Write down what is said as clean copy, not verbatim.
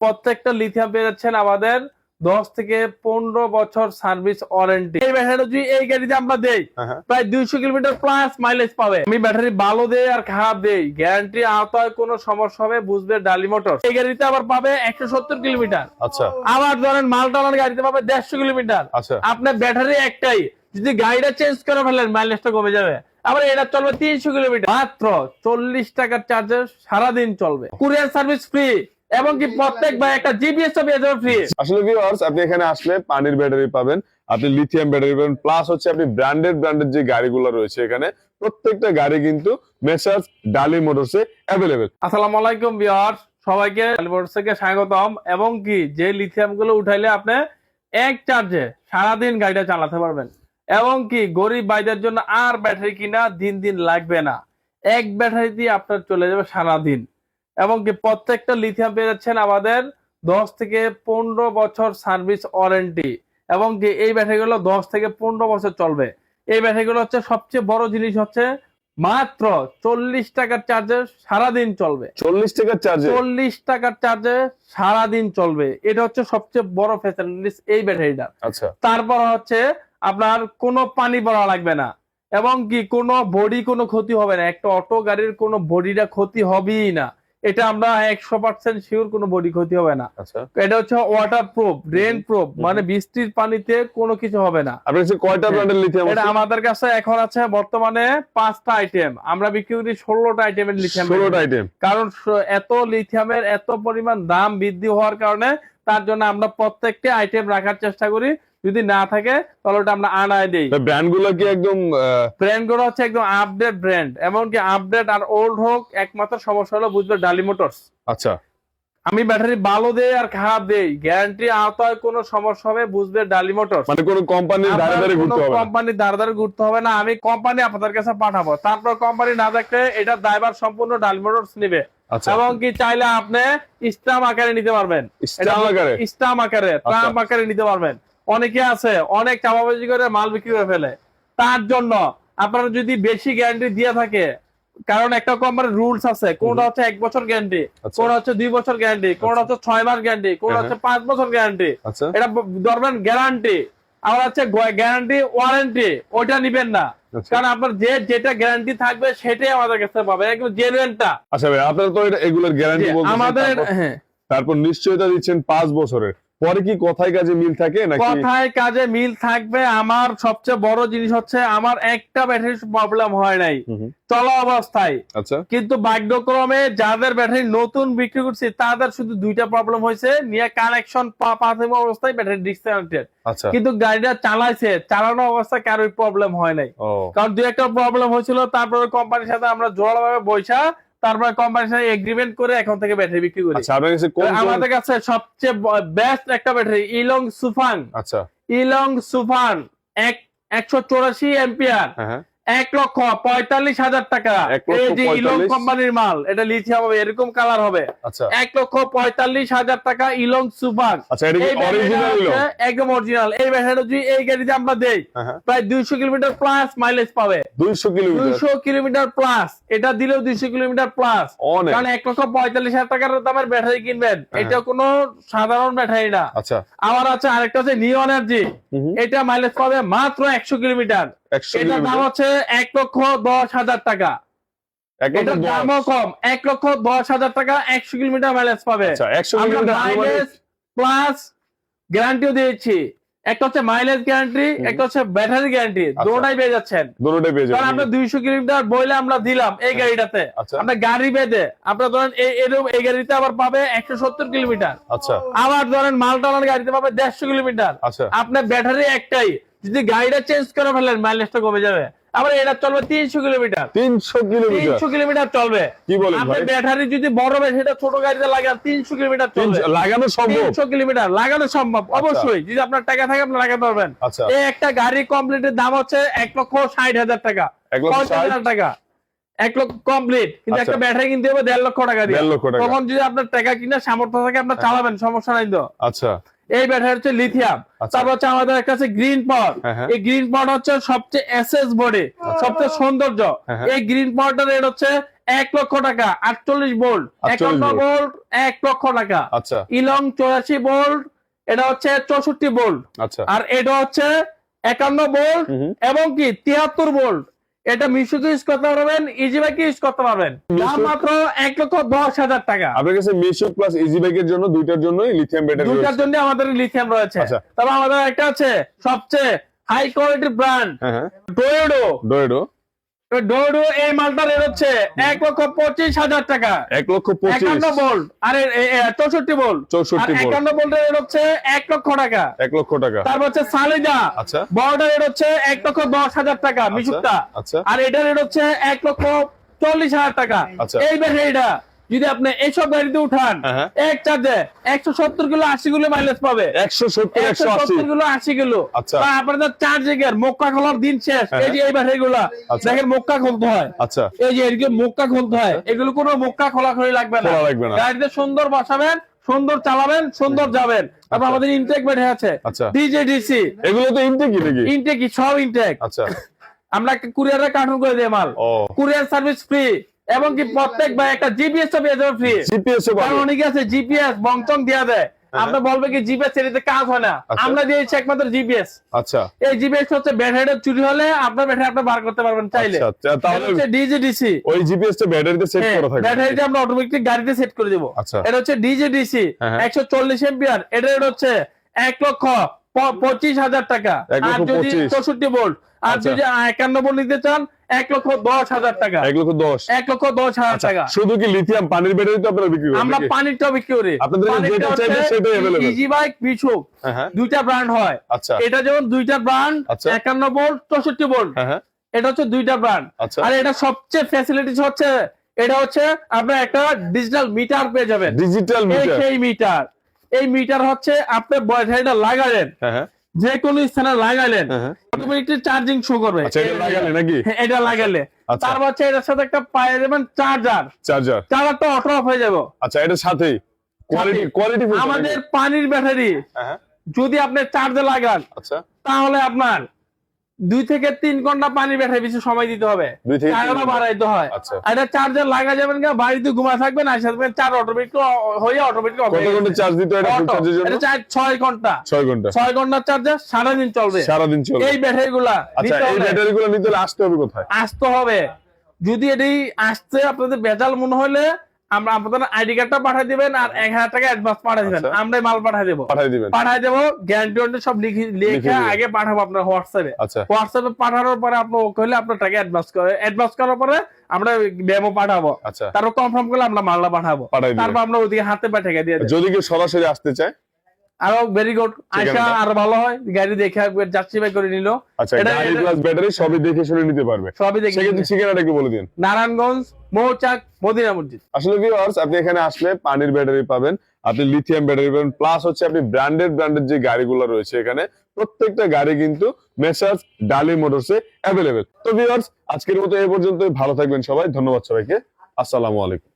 প্রত্যেকটা লিথিয়াম পেয়ে যাচ্ছেন আমাদের 10 থেকে 15 বছর সার্ভিস ওয়ারেন্টি। এই ব্যাটারি এই গাড়িতে আমরা দেই প্রায় 200 কিলোমিটার প্লাস মাইলেজ পাবে। আমি ব্যাটারি ভালো দেই আর খারাপ দেই, গ্যারান্টি আওতায় কোনো সমস্যা হবে বুঝবে ডালি মোটর। এই গাড়িতে আবার পাবে 170 কিলোমিটার। আচ্ছা, আবার ধরেন মালটালার গাড়িতে পাবে 150 কিলোমিটার। আচ্ছা, আপনার ব্যাটারি একটাই, যদি গাড়িটা চেঞ্জ করে ফেলেন মাইলেজটা কমে যাবে। আবার এটা চলবে 300 কিলোমিটার, মাত্র 40 টাকার চার্জে সারাদিন চলবে। কুরিয়ার সার্ভিস ফ্রি এবং কি প্রত্যেক ভাই একটা জিপিএস পেয়ে যাবে ফ্রি। আসলে ভিউয়ার্স, আপনি এখানে আসলে পানির ব্যাটারি পাবেন, আপনি লিথিয়াম ব্যাটারি পাবেন, প্লাস হচ্ছে আপনি ব্র্যান্ডেড যে গাড়িগুলো রয়েছে এখানে প্রত্যেকটা গাড়ি কিন্তু মেসার্স ডালি মোটরসে অ্যাভেলেবেল। আসসালামু আলাইকুম ভিউয়ার্স, সবাইকে ডালি মোটরস থেকে স্বাগতম। এবং কি যে লিথিয়াম গুলো উঠাইলে আপনি এক চার্জে সারাদিন গাড়িটা চালাতে পারবেন, এবং কি গরিব ভাইদের জন্য আর ব্যাটারি কিনা দিন দিন লাগবে না, এক ব্যাটারি দিয়ে আপনার চলে যাবে সারাদিন। এবং কি প্রত্যেকটা লিথিয়াম পেয়ে যাচ্ছেন আমাদের 10 থেকে 15 বছর সার্ভিস ওয়ারেন্টি। এবং কি এই ব্যাটারিগুলো 10 থেকে 15 বছর চলবে। এই ব্যাটারিগুলো হচ্ছে সবচেয়ে বড় জিনিস হচ্ছে মাত্র 40 টাকার চার্জে সারাদিন চলবে। 40 টাকার চার্জে 40 টাকার চার্জে সারাদিন চলবে, এটা হচ্ছে সবচেয়ে বড় ফ্যাসিলিটিস এই ব্যাটারিটা। আচ্ছা, তারপর হচ্ছে আপনার কোনো পানি ভরা লাগবে না, এবং কি কোনো বডি কোনো ক্ষতি হবে না। একটা অটো গাড়ির কোনো বডিটা ক্ষতি হবেই না, এটা আমরা 100% শিওর, কোনো বডি ক্ষতি হবে না। আচ্ছা, এটা হচ্ছে ওয়াটার প্রুফ, রেন প্রুফ, মানে বৃষ্টির পানিতে কোনো কিছু হবে না। আপনার কাছে কয়টা ব্র্যান্ডের লিথিয়াম এটা আছে? আমাদের কাছে এখন আছে বর্তমানে 5টা আইটেম, আমরা বিক্রি করি 16টা আইটেমের লিথিয়াম। 16টা আইটেম, কারণ এত লিথিয়ামের এত পরিমাণ দাম বৃদ্ধি হওয়ার কারণে তার জন্য আমরা প্রত্যেকটা আইটেম রাখার চেষ্টা করি, যদি না থাকে তাহলে ওটা আমরা আনায় দেই। ব্র্যান্ড গুলো কি একদম ব্র্যান্ড গুলো হচ্ছে একদম আপডেট ব্র্যান্ড, এমনকি আপডেট আর ওল্ড হোক, একমাত্র সমস্যা হলো বুঝবে ডালি মোটরস। আচ্ছা, আমি ব্যাটারি ভালো দেই আর খারাপ দেই, গ্যারান্টি আওতায় কোনো সমস্যা হবে বুঝবে ডালি মোটরস। মানে কোন কোম্পানির দাঁড়ে দাঁড়ে ঘুরতে হবে না, কোম্পানি দাঁড় দাঁড়ে ঘুরতে হবে না। আমি কোম্পানি আপনাদের কাছে পাঠাবো, তারপর কোম্পানি না দেখলে এটা দায়ভার সম্পূর্ণ ডালি মোটরস নেবে। আচ্ছা, এবং কি চাইলে আপনি স্টাম্প আকারে নিতে পারবেন, স্টাম্প আকারে, স্টাম্প আকারে, ট্রাম্প আকারে নিতে পারবেন। অনেকে আছে অনেক চাপাবাজি করে মাল বিক্রি করে ফেলে, তার জন্য আপনারা যদি বেশি গ্যারান্টি দিয়ে থাকে, কারণ একটা কোম্পানির রুলস আছে, কোনটা হচ্ছে 1 বছর গ্যারান্টি, কোনটা হচ্ছে 2 বছর গ্যারান্টি, কোনটা হচ্ছে 6 মাস গ্যারান্টি, কোনটা হচ্ছে 5 বছর গ্যারান্টি। আচ্ছা, এটা ধরবেন গ্যারান্টি, আবার হচ্ছে গ্যারান্টি ওয়ারেন্টি, ওইটা নিবেন না। কারণ আপনার যেটা গ্যারান্টি থাকবে সেটাই আমাদের কাছে পাবে, একদম জেনুইনটা। আচ্ছা ভাই, আপনারা তো এটা এগুলোর গ্যারান্টি বলছেন, আমাদের হ্যাঁ, তারপর নিশ্চয়তা দিচ্ছেন 5 বছরের, পরে কি কথায় কাজে মিল থাকে নাকি? কথায় কাজে মিল থাকবে। আমার সবচেয়ে বড় জিনিস হচ্ছে আমার একটা ব্যাটারি প্রবলেম হয় নাই চলা অবস্থায়। আচ্ছা, কিন্তু ভাগ্যক্রমে যাদের ব্যাটারি নতুন বিক্রি করছি তাদের শুধু 2টা প্রবলেম হয়েছে, নিয়ে কানেকশন প্রাথমিক অবস্থায় ব্যাটারি ডিসকানেক্টেড। আচ্ছা, কিন্তু গাড়িটা চালানো অবস্থায় কারোর প্রবলেম হয় নাই। কারণ 2-একটা প্রবলেম হয়েছিল, তারপরে কোম্পানির সাথে আমরা জোড়াভাবে বৈশা তারপরে কোম্পানির সাথে এগ্রিমেন্ট করে এখন থেকে ব্যাটারি বিক্রি করি। আচ্ছা, আপনার কাছে আমাদের কাছে সবচেয়ে বেস্ট একটা ব্যাটারি ইলং সুফান। আচ্ছা, ইলং সুফান 184 এম্পিয়ার, 1,45,000 টাকা। এই যে ইলং কোম্পানির মাল, এটা লিথিয়াম হবে, এরকম কালার হবে। আচ্ছা, 1,45,000 টাকা ইলং সুপার। আচ্ছা, এটা কি অরিজিনাল ইলং? একদম অরিজিনাল। এই ব্যাটারি এই গাড়িতে আমরা দেই প্রায় 200 কিলোমিটার প্লাস মাইলেজ পাবে। 200 কিলোমিটার, 200 কিলোমিটার প্লাস, এটা দিলেও 200 কিলোমিটার প্লাস। কারণ 1,45,000 টাকার দামের ব্যাটারি কিনবেন, এটা কোনো সাধারণ ব্যাটারি না। আচ্ছা, আবার আছে আরেকটা হচ্ছে নিও এনার্জি, এটা মাইলেজ পাবে মাত্র 100 কিলোমিটার। 100 এটার দাম হচ্ছে 1,10,000 টাকা। এটার দামও কম, 1,10,000 টাকা, 100 কিলোমিটার মাইলেজ পাবে। আচ্ছা, 100 কিলোমিটার মাইলেজ প্লাস গ্যারান্টিও দিয়েছি। একটা হচ্ছে মাইলেজ গ্যারান্টি, একটা হচ্ছে ব্যাটারি গ্যারান্টি, দুটোটাই পেয়ে যাচ্ছেন। দুটোটাই পেয়ে যাবেন। কারণ আপনি 200 কিলোমিটার বইলে আমরা দিলাম এই গাড়িটাতে, আপনার গাড়ি বেঁধে আপনার ধরেন এরকম এই গাড়িতে আবার পাবে 170 কিলোমিটার। আচ্ছা, আবার ধরেন মালটালার গাড়িতে পাবে 150 কিলোমিটার। আচ্ছা, আপনার ব্যাটারি একটাই, যদি গাড়িটা চেঞ্জ করে ফেলেন মাইলেজটা কমে যাবে। আবার এটা চলবে 300 কিলোমিটার। 300 কিলোমিটার, 300 কিলোমিটার চলবে। কি বলেন আপনি ভাই? ব্যাটারি যদি বড় সেটা ছোট গাড়িতে লাগান 300 কিলোমিটার চলবে। লাগানো সম্ভব? 300 কিলোমিটার লাগানো সম্ভব, অবশ্যই। যদি আপনার টাকা থাকে আপনি লাগাতে পারবেন। আচ্ছা, এই একটা গাড়ি কমপ্লিটের দাম হচ্ছে 1,60,000 টাকা, 50,000 টাকা 1 লক্ষ কমপ্লিট। কিন্তু একটা ব্যাটারি কিনতে হবে 1.5 লক্ষ টাকা দিয়ে। 1.5 লক্ষ টাকা। তখন যদি আপনার টাকা কিনা সামর্থ্য থাকে আপনার চালাবেন, সমস্যা নাই তো। আচ্ছা, এই ব্যাটারি হচ্ছে লিথিয়াম। তারপর হচ্ছে আমাদের একটা আছে গ্রিন পাওয়ার। এই গ্রিন পাওয়ার হচ্ছে সবচেয়ে এসএস বডি, সবচেয়ে সৌন্দর্য। এই গ্রিন পাওয়ারটার রেট হচ্ছে 1 লক্ষ টাকা। 48 ভোল্ট 48 51 ভোল্ট 1 লক্ষ টাকা। আচ্ছা ইলং 84 ভোল্ট, এটা হচ্ছে 64 ভোল্ট। আচ্ছা আর এটা হচ্ছে 51 ভোল্ট এবং কি 73 ভোল্ট। এটা মিশুকে ইউজ করতে পারবেন, ইজিবাইকে ইউজ করতে পারবেন। দাম মাত্র 1,10,000 টাকা। আপনার কাছে মিশু প্লাস ইজি বাইকের জন্য দুইটার জন্যই লিথিয়াম ব্যাটারি দুইটার জন্য আমাদের লিথিয়াম রয়েছে। আচ্ছা। তবে আমাদের একটা আছে সবচেয়ে হাই কোয়ালিটির ব্র্যান্ড হ্যাঁ ডোয়েডো। ডোয়েডো ডোয়েডো এই মালটার রেট হচ্ছে 1,25,000 টাকা। 1,25,000 51 ভোল্ট আর 64 ভোল্ট। 64 ভোল্ট 51 ভোল্টের রেট হচ্ছে 1 লক্ষ টাকা। 1 লক্ষ টাকা। তারপর হচ্ছে সালিদা আচ্ছা বড়টার রেট হচ্ছে 1,10,000 টাকা মিশুকটা। আচ্ছা আর এটার রেট হচ্ছে 1,40,000 টাকা। আচ্ছা। এই ব্যাটারিটা যদি আপনি এইসব গাড়িতে উঠান হ্যাঁ। এক চার্জে 170 কিলো 80 কিলো মাইলেজ পাবে। 170 180 কিলো 80 কিলো। আচ্ছা। তা আপনাদের চার্জিং এর মক্কা খোলার দিন শেষ। হ্যাঁ। এই যে এই ব্যাটারিগুলা আচ্ছা। দেখেন মক্কা খুলতে হয়। আচ্ছা এই যে এদিকে মক্কা খুলতে হয়, এগুলো কোনো মক্কা খোলাখুলি লাগবে না। খোলা লাগবে না। গাড়িতে সুন্দর বসাবেন, সুন্দর চালাবেন, সুন্দর যাবেন। তারপর আমাদের ইনটেক ব্যাটারি আছে আচ্ছা। DJ DC. এগুলো তো ইনটেক নাকি? ইনটেক সব ইনটেক। আচ্ছা আমরা একটা কুরিয়ারে কার্টুন করে দিই মাল। ও কুরিয়ার সার্ভিস ফ্রি এবং কি প্রত্যেক ভাই একটা জিপিএস পেয়ে যাবে ফ্রি। জিপিএস ও কারণ পাবে। অনেকে আছে জিপিএস বংচং দিয়ে দেয়। আপনি বলবে কি জিপিএস এরিতে কাজ হয় না, আচ্ছা। আমরা দিয়েছি একমাত্র জিপিএস। আচ্ছা এই জিপিএস হচ্ছে ব্যাটারিটা চুরি হলে আপনার ব্যাটারি আপনি বার করতে পারবেন চাইলে। আচ্ছা তাহলে ডিজে ডিসি ওই জিপিএস টা ব্যাটারিতে সেট করা থাকে। ব্যাটারিটা আমরা অটোমেটিক গাড়িতে সেট করে দেবো। আচ্ছা। এটা হচ্ছে ডিজে ডিসি হ্যাঁ। 140 এম্পিয়ার। এটা রেট হচ্ছে 1,25,000 টাকা। 1,25,000 আর যদি 64 ভোল্ট আর আচ্ছা। যদি 51 ভোল্ট নিতে চান 1,10,000 টাকা। 1,10,000 1,10,000 টাকা। শুধু কি লিথিয়াম পানির ব্যাটারি তো আপনারা বিক্রি করেন আমরা নাকি? পানিরটাও বিক্রি করি। আপনাদের কাছে যেটা চাইবে সেটাই available? ইজি বাইক মিশুক হ্যাঁ দুইটা ব্র্যান্ড হয়। আচ্ছা এটা যেমন দুইটা ব্র্যান্ড আচ্ছা। 51 ভোল্ট 64 ভোল্ট। হ্যাঁ এটা হচ্ছে দুইটা ব্র্যান্ড। আচ্ছা। আর এটা সবচেয়ে ফ্যাসিলিটিস হচ্ছে এটা হচ্ছে আপনার একটা ডিজিটাল মিটার পেয়ে যাবেন। ডিজিটাল এই মিটার। সেই মিটার। এই মিটার হচ্ছে আপনি ব্যাটারিটা লাগালেন, হ্যাঁ যে কোনো স্থানে লাগালেন, হ্যাঁ। অটোমেটিক চার্জিং শো করবে। আচ্ছা এটা লাগালে নাকি? এটা লাগালে আচ্ছা। তারপর হচ্ছে এটার সাথে একটা পায়ে দেবেন চার্জার। চার্জার। চার্জারটা অটো অফ হয়ে যাবে। আচ্ছা এটার সাথেই কোয়ালিটি আমাদের পানির ব্যাটারি হ্যাঁ যদি আপনি চার্জে লাগান আচ্ছা তাহলে আপনার 2 থেকে 3 ঘন্টা পানি ব্যাটারি বেশি সময় দিতে হবে। 2 থেকে 3 চার্জারটা বাড়াইতে হয়। আচ্ছা। আর এটা চার্জার লাগা যাবেন না, বাড়িতে ঘুমা থাকবেন আর সাথে চার্জ অটোমেটিক হয়ে অটোমেটিক অফ কত ঘন্টা চার্জ দিতে হয় এটা ফুল চার্জের জন্য? এটা 6 ঘন্টা। 6 ঘন্টা 6 ঘন্টার চার্জার সারাদিন চলবে। সারাদিন চলবে। এই ব্যাটারিগুলা আচ্ছা নিতে এই হলে ব্যাটারিগুলো নিতে হলে আসতে হবে কোথায়? আসতে হবে। যদি এটি আসতে আপনাদের বেজাল মনে হলে আমরা আপনাদের আইডি কার্ডটা পাঠিয়ে দিবেন আর 1000 টাকা অ্যাডভান্স পাঠিয়ে দিবেন। আচ্ছা। আমরাই মাল পাঠিয়ে দেবো। পাঠিয়ে দিবেন। পাঠিয়ে দেবো গ্যারান্টি সব লিখে দিবেন। আগে পাঠাবো আপনার হোয়াটসঅ্যাপে। আচ্ছা হোয়াটসঅ্যাপে পাঠানোর পরে আপনি ওকে হলে আপনার টাকা অ্যাডভান্স করার পরে আমরা ডেমো পাঠাবো। আচ্ছা তারপর কনফার্ম করলে আমরা মালটা পাঠাবো। পাঠিয়ে দিবেন। তারপর আমরা ওদিকে হাতে পাঠিয়ে দিয়ে দেবো। যদি কেউ সরাসরি আসতে চায় আরো ভেরি গুড। আইসা আরো ভালো হয়, গাড়ি দেখে যাচ্ছি ভাই করে নিল। আচ্ছা এটা- গাড়ি প্লাস ব্যাটারি সবই দেখে শুনে নিতে পারবে। সবই দেখে সেক্ষেত্রে ঠিকানাটা একটু বলে দিন। নারায়ণগঞ্জ মৌচাক মদিনা মসজিদ। আসলে ভিউয়ার্স আপনি এখানে আসলে পানির ব্যাটারি পাবেন, আপনি লিথিয়াম ব্যাটারি পাবেন, প্লাস হচ্ছে আপনি ব্র্যান্ডেড যে গাড়িগুলো রয়েছে এখানে প্রত্যেকটা গাড়ি কিন্তু মেসার্স ডালি মোটরসে অ্যাভেলেবেল। তো ভিউয়ার্স আজকের মতো এই পর্যন্তই। ভালো থাকবেন সবাই। ধন্যবাদ সবাইকে। আসসালামু আলাইকুম।